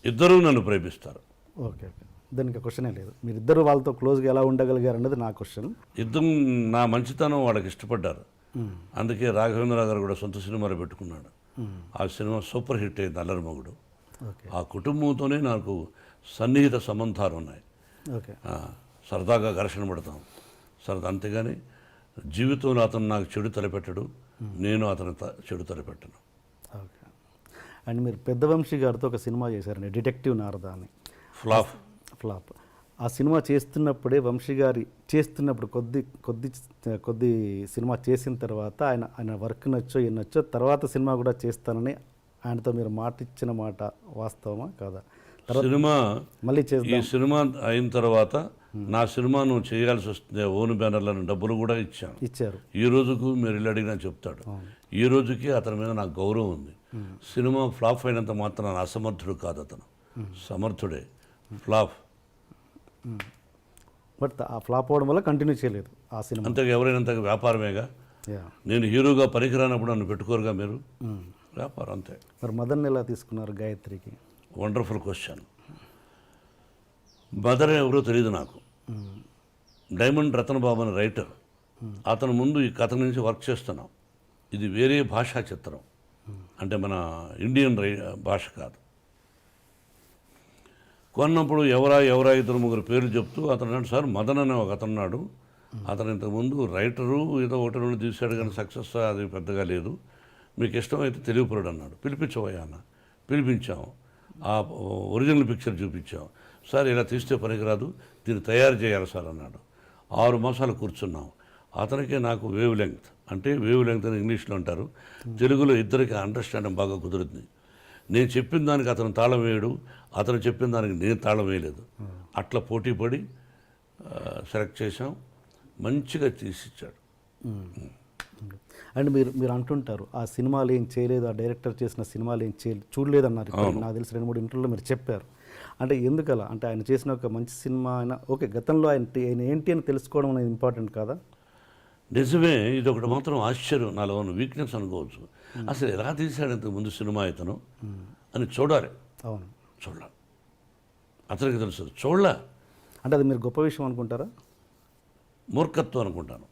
ఇద్దరూ నన్ను ప్రేమిస్తారు. ఓకే ఓకే దానికి క్వశ్చనే లేదు. మీరిద్దరు వాళ్ళతో క్లోజ్గా ఎలా ఉండగలిగారు అన్నది నా క్వశ్చన్. ఇద్దరు నా మంచితనం వాళ్ళకి ఇష్టపడ్డారు. అందుకే రాఘవేంద్రరావు గారు కూడా సొంత సినిమాలు పెట్టుకున్నాడు. ఆ సినిమా సూపర్ హిట్ అయింది అల్లరి మొగుడు. ఓకే ఆ కుటుంబంతోనే నాకు సన్నిహిత సంబంధాలు ఉన్నాయి. ఓకే సరదాగా ఘర్షణ పడతాం సరదా, అంతేగాని జీవితంలో అతను నాకు చెడు తలపెట్టడు, నేను అతను చెడు తలపెట్టను. ఓకే అండ్ మీరు పెద్దవంశీ గారితో ఒక సినిమా చేశారండి, డిటెక్టివ్ నారద అని. ఫ్లాప్. ఆ సినిమా చేస్తున్నప్పుడే వంశీ గారి చేస్తున్నప్పుడు కొద్ది సినిమా చేసిన తర్వాత ఆయన వర్క్ నచ్చో నచ్చో తర్వాత సినిమా కూడా చేస్తానని ఆయనతో మీరు మాట ఇచ్చిన మాట వాస్తవమా కాదా? సినిమా మళ్ళీ ఈ సినిమా అయిన తర్వాత నా సినిమా నువ్వు చేయాల్సి వస్తుంది, ఓన్ బ్యానర్లను డబ్బులు కూడా ఇచ్చారు. ఈ రోజుకు మీరు ఇల్లు అడిగినా చెప్తాడు. ఈ రోజుకి అతని మీద నాకు గౌరవం ఉంది. సినిమా ఫ్లాప్ అయినంత మాత్రం అసమర్థుడు కాదు, అతను సమర్థుడే. ఫ్లాప్ బట్ ఆ ఫ్లాప్ అవ్వడం వల్ల కంటిన్యూ చేయలేదు ఆ సినిమా. అంతగా ఎవరైనంత వ్యాపారమేగా. నేను హీరోగా పనికిరానప్పుడు నన్ను పెట్టుకోరుగా మీరు. వ్యాపారం అంతే. మరి మదన్ ఎలా తీసుకున్నారు గాయత్రికి? Wonderful question. మదర్ ఎవరో తెలియదు నాకు. డైమండ్ రతన్ బాబు అని రైటర్, అతను ముందు ఈ కథ నుంచి వర్క్ చేస్తున్నాం. ఇది వేరే భాషా చిత్రం, అంటే మన ఇండియన్ భాష కాదు. కొన్నప్పుడు ఎవరా ఇద్దరు ముగ్గురు పేర్లు చెప్తూ అతను అన్నాడు, సార్ మదన్ అనే ఒక అతను ఉన్నాడు, అతను ఇంతకుముందు రైటరు ఏదో ఒకటి రెండు తీశాడు కానీ సక్సెస్ అది పెద్దగా లేదు, మీకు ఇష్టమైతే తెలియపరుడు అన్నాడు. పిలిపించవయ్యా అన్న. పిలిపించాము. ఆ ఒరిజినల్ పిక్చర్ చూపించాం. సార్ ఇలా తీస్తే పనికిరాదు, దీన్ని తయారు చేయాలి సార్ అన్నాడు. 6 మాసాలు కూర్చున్నాం. అతనికి నాకు వేవ్ లెంగ్త్, అంటే వేవ్ లెంగ్త్ అని ఇంగ్లీష్లో అంటారు, తెలుగులో ఇద్దరికి అండర్స్టాండింగ్ బాగా కుదురుతుంది. నేను చెప్పిన దానికి అతను తాళం వేయడు, అతను చెప్పిన దానికి నేను తాళం వేయలేదు. అట్లా పోటీ పడి సెలెక్ట్ చేసాం, మంచిగా తీసిచ్చాడు. అండ్ మీరు అంటుంటారు ఆ సినిమాలు ఏం చేయలేదు, ఆ డైరెక్టర్ చేసిన సినిమాలు ఏం చూడలేదు అన్నారు. నాకు తెలిసి 2-3 ఇంటర్వ్యూలో మీరు చెప్పారు. అంటే ఎందుకలా? అంటే ఆయన చేసిన ఒక మంచి సినిమా అయినా ఓకే, గతంలో ఆయన ఏంటి అని తెలుసుకోవడం అనేది ఇంపార్టెంట్ కాదా? నిజమే. ఇది ఒకటి మాత్రం ఆశ్చర్యం, నాలో ఉన్న వీక్నెస్ అనుకోవచ్చు. అసలు ఎలా తీశాడు ఇంతకు ముందు సినిమా ఇతను అని చూడాలి. అవును, చూడాలి. అతనికి తెలుసు చూడాల. అంటే అది మీరు గొప్ప విషయం అనుకుంటారా? మూర్ఖత్వం అనుకుంటాను,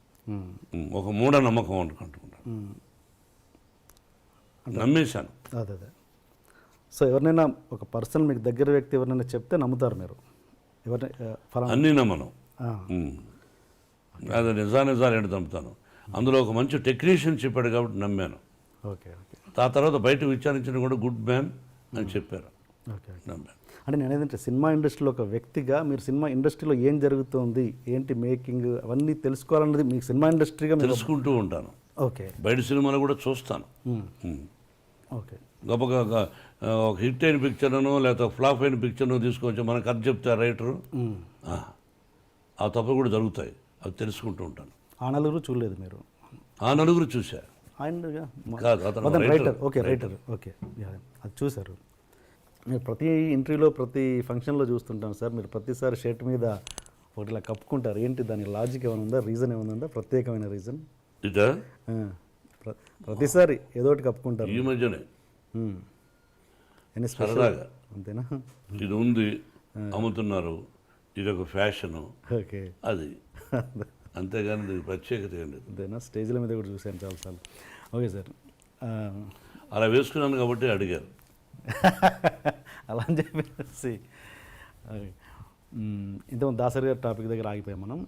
ఒక మూఢ నమ్మకం అనుకుంటాను. నమ్మేశాను. అదే. సో ఎవరినైనా ఒక పర్సన్ మీకు దగ్గర వ్యక్తి ఎవరినైనా చెప్తే నమ్ముతారు మీరు? అన్నీ నమ్మను. అది నిజాలు ఏంటి నమ్ముతాను. అందులో ఒక మంచి టెక్నీషియన్ చెప్పాడు కాబట్టి నమ్మాను. Okay okay. ఆ తర్వాత బయట విచారించిన కూడా గుడ్ మ్యాన్ అని చెప్పారు. ఓకే నమ్మాను. అంటే నేను ఏదంటే సినిమా ఇండస్ట్రీలో ఒక వ్యక్తిగా మీరు సినిమా ఇండస్ట్రీలో ఏం జరుగుతుంది, ఏంటి మేకింగ్, అవన్నీ తెలుసుకోవాలన్నది మీకు సినిమా ఇండస్ట్రీగా తెలుసుకుంటూ ఉంటాను. ఓకే. బయట సినిమాలు కూడా చూస్తాను. ఓకే. గొప్పగా ఒక హిట్ అయిన పిక్చర్ను లేకపోతే ఫ్లాప్ అయిన పిక్చర్ను తీసుకొచ్చి మనకు కథ చెప్తారు రైటరు, ఆ తప్పులు కూడా జరుగుతాయి. అది తెలుసుకుంటూ ఉంటాను. ఆ నలుగురు చూడలేదు మీరు? ఆ నలుగురు చూసా. కాదు, అతను రైటర్. Okay, writer. ఓకే, అది చూశారు. మీరు ప్రతి ఇంటర్వ్యూలో ప్రతి ఫంక్షన్లో చూస్తుంటాను సార్, మీరు ప్రతిసారి షర్ట్ మీద ఒకటి ఇలా కప్పుకుంటారు. ఏంటి దాని లాజిక్ ఏమైనా ఉందా, రీజన్ ఏమైనా ఉందా, ప్రత్యేకమైన రీజన్? ఇదా ప్రతిసారి ఏదో ఒకటి కప్పుకుంటారు. ఈ మధ్యనే సరదాగా అంతేనా? ఇది ఉంది, అమ్ముతున్నారు, ఇది ఒక ఫ్యాషను. ఓకే, అది అంతేగాని దీనికి ప్రత్యేకత ఏం లేదు. అంతేనా? స్టేజ్ల మీద కూడా చూశాను చాలాసార్లు. ఓకే సార్, అలా వేసుకున్నాను కాబట్టి అడిగారు. అలా అని చెప్పేసి ఇంతకుముందు దాసరి గారి టాపిక్ దగ్గర ఆగిపోయాం మనం.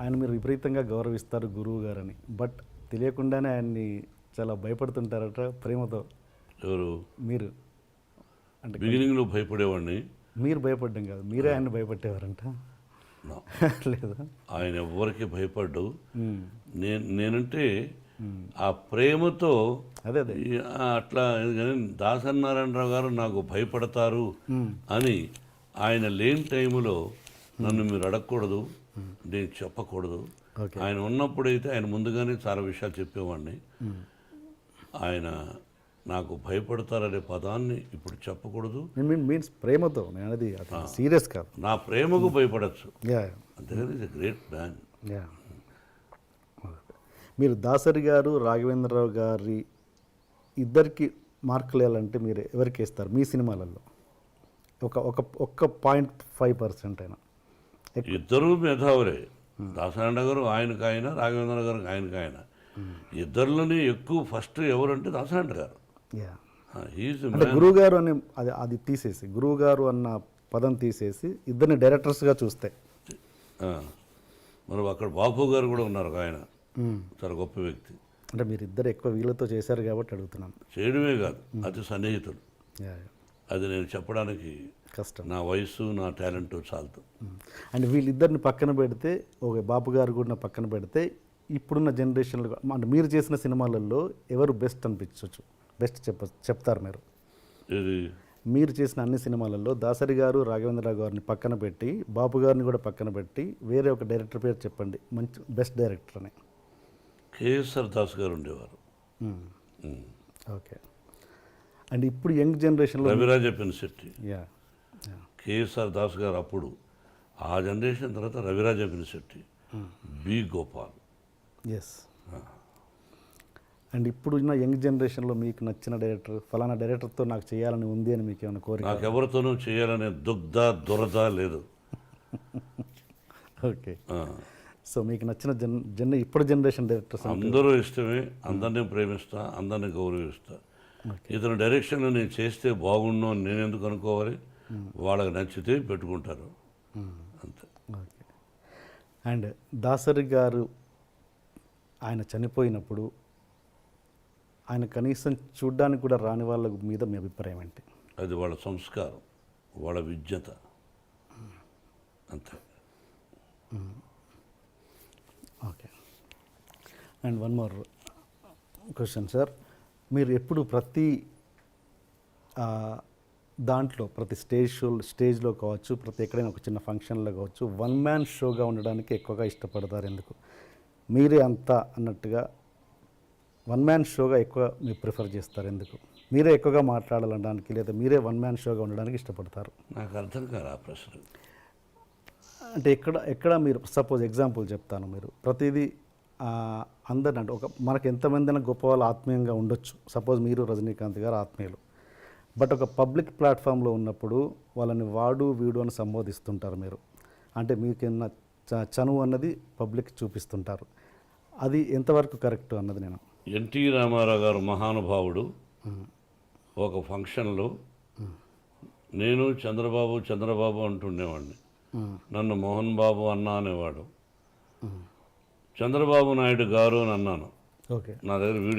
ఆయన మీరు విపరీతంగా గౌరవిస్తారు గురువు గారని, బట్ తెలియకుండానే ఆయన్ని చాలా భయపడుతుంటారట ప్రేమతో. ఎవరు? మీరు. అంటే బిగినింగ్లో భయపడేవాడిని. మీరు భయపడ్డం కాదు, మీరే ఆయన భయపట్టేవారంట. లేదా? ఆయన ఎవరికి భయపడ్డు. నేనంటే ఆ ప్రేమతో అదే అట్లా. దాసనారాయణరావు గారు నాకు భయపడతారు అని ఆయన లేని టైంలో నన్ను మీరు అడగకూడదు, నేను చెప్పకూడదు. ఆయన ఉన్నప్పుడైతే ఆయన ముందుగానే చాలా విషయాలు చెప్పేవాడిని. ఆయన నాకు భయపడతారనే పదాన్ని ఇప్పుడు చెప్పకూడదు. మీన్స్ ప్రేమతో నేను అనేది అది సీరియస్ కాదు. నా ప్రేమకు భయపడచ్చు, యా అంతేగాని is a great man. Yeah మీరు దాసరి గారు రాఘవేంద్రరావు గారి ఇద్దరికి మార్కులు వేయాలంటే మీరు ఎవరికి వేస్తారు మీ సినిమాలలో? ఒక్క 0.5% అయినా. ఇద్దరూ మేధావులే. దాసనారాయణ గారు ఆయనకు ఆయన, రాఘవేంద్ర గారు ఆయనకు ఆయన. ఇద్దరిలోనే ఎక్కువ ఫస్ట్ ఎవరంటే దాసనారాయణ గారు. యా హీఈస్ అంటే గురువు గారు అని అది తీసేసి, గురువు గారు అన్న పదం తీసేసి ఇద్దరిని డైరెక్టర్స్గా చూస్తే. మరి అక్కడ బాపు గారు కూడా ఉన్నారు, ఆయన చాలా గొప్ప వ్యక్తి. అంటే మీరు ఇద్దరు ఎక్కువ వీళ్ళతో చేశారు కాబట్టి అడుగుతున్నాను. చేయడమే కాదు, అతి సన్నిహితులు. యా అది నేను చెప్పడానికి కష్టం. నా వయసు నా టాలెంట్ చాలదు. అండ్ వీళ్ళిద్దరిని పక్కన పెడితే, ఒక బాపు గారు కూడా పక్కన పెడితే, ఇప్పుడున్న జనరేషన్లో అంటే మీరు చేసిన సినిమాలలో ఎవరు బెస్ట్ అనిపించవచ్చు? బెస్ట్ చెప్తారు మీరు. ఇది మీరు చేసిన అన్ని సినిమాలలో దాసరి గారు రాఘవేంద్రరావు గారిని పక్కన పెట్టి, బాపు గారిని కూడా పక్కన పెట్టి, వేరే ఒక డైరెక్టర్ పేరు చెప్పండి, మంచి బెస్ట్ డైరెక్టర్ అని. కేఎస్ఆర్ దాస్ గారు ఉండేవారు. ఓకే. అండ్ ఇప్పుడు యంగ్ జనరేషన్లో రవిరాజ పినిశెట్టి, యా కేఎస్ఆర్ దాస్ గారు అప్పుడు, ఆ జనరేషన్ తర్వాత Raviraja Pinisetty, B Gopal. Yes. And ఇప్పుడు ఉన్న యంగ్ జనరేషన్లో మీకు నచ్చిన డైరెక్టర్, ఫలానా డైరెక్టర్తో నాకు చేయాలని ఉంది అని మీకు ఏమైనా కోరిక? నాకెవరితోనూ చేయాలనే దురద లేదు. ఓకే. సో మీకు నచ్చిన ఇప్పుడు జనరేషన్ డైరెక్టర్స్ అందరూ ఇష్టమే, అందరినీ ప్రేమిస్తా, అందరినీ గౌరవిస్తా. ఇతని డైరెక్షన్లో నేను చేస్తే బాగుండు అని నేను ఎందుకు అనుకోవాలి? వాళ్ళకి నచ్చితే పెట్టుకుంటారు, అంతే. ఓకే. అండ్ దాసరి గారు ఆయన చనిపోయినప్పుడు ఆయన కనీసం చూడ్డానికి కూడా రాని వాళ్ళ మీద మీ అభిప్రాయం ఏంటి? అది వాళ్ళ సంస్కారం, వాళ్ళ విజ్ఞత, అంతే. Okay. And one more question sir, మీరు ఎప్పుడు ప్రతి దాంట్లో, ప్రతి స్టేజ్లో కావచ్చు, ప్రతి ఎక్కడైనా ఒక చిన్న ఫంక్షన్లో కావచ్చు, వన్ మ్యాన్ షోగా ఉండడానికి ఎక్కువగా ఇష్టపడతారు? ఎందుకు? మీరే అంతా అన్నట్టుగా వన్ మ్యాన్ షోగా ఎక్కువ మీరు ప్రిఫర్ చేస్తారు? ఎందుకు? మీరే ఎక్కువగా మాట్లాడాలనడానికి, లేదా మీరే వన్ మ్యాన్ షోగా ఉండడానికి ఇష్టపడతారు? నాకు అర్థం కాదు ఆ ప్రశ్న. అంటే ఎక్కడ మీరు సపోజ్ ఎగ్జాంపుల్ చెప్తాను, మీరు ప్రతిదీ అందరిని అంటే మనకు ఎంతమంది గొప్ప వాళ్ళు ఆత్మీయంగా ఉండొచ్చు, సపోజ్ మీరు రజనీకాంత్ గారు ఆత్మీయులు, బట్ ఒక పబ్లిక్ ప్లాట్ఫామ్లో ఉన్నప్పుడు వాళ్ళని వాడు వీడు అని సంబోధిస్తుంటారు మీరు. అంటే మీకున్న చనువు అన్నది పబ్లిక్ చూపిస్తుంటారు. అది ఎంతవరకు కరెక్ట్ అన్నది నేను. ఎన్టీ రామారావు గారు మహానుభావుడు. ఒక ఫంక్షన్లో నేను చంద్రబాబు అంటుండేవాడిని. నన్ను మోహన్ బాబు అన్నా అనేవాడు. చంద్రబాబు నాయుడు గారు అని అన్నాను. ఓకే. నా దగ్గర వీడియో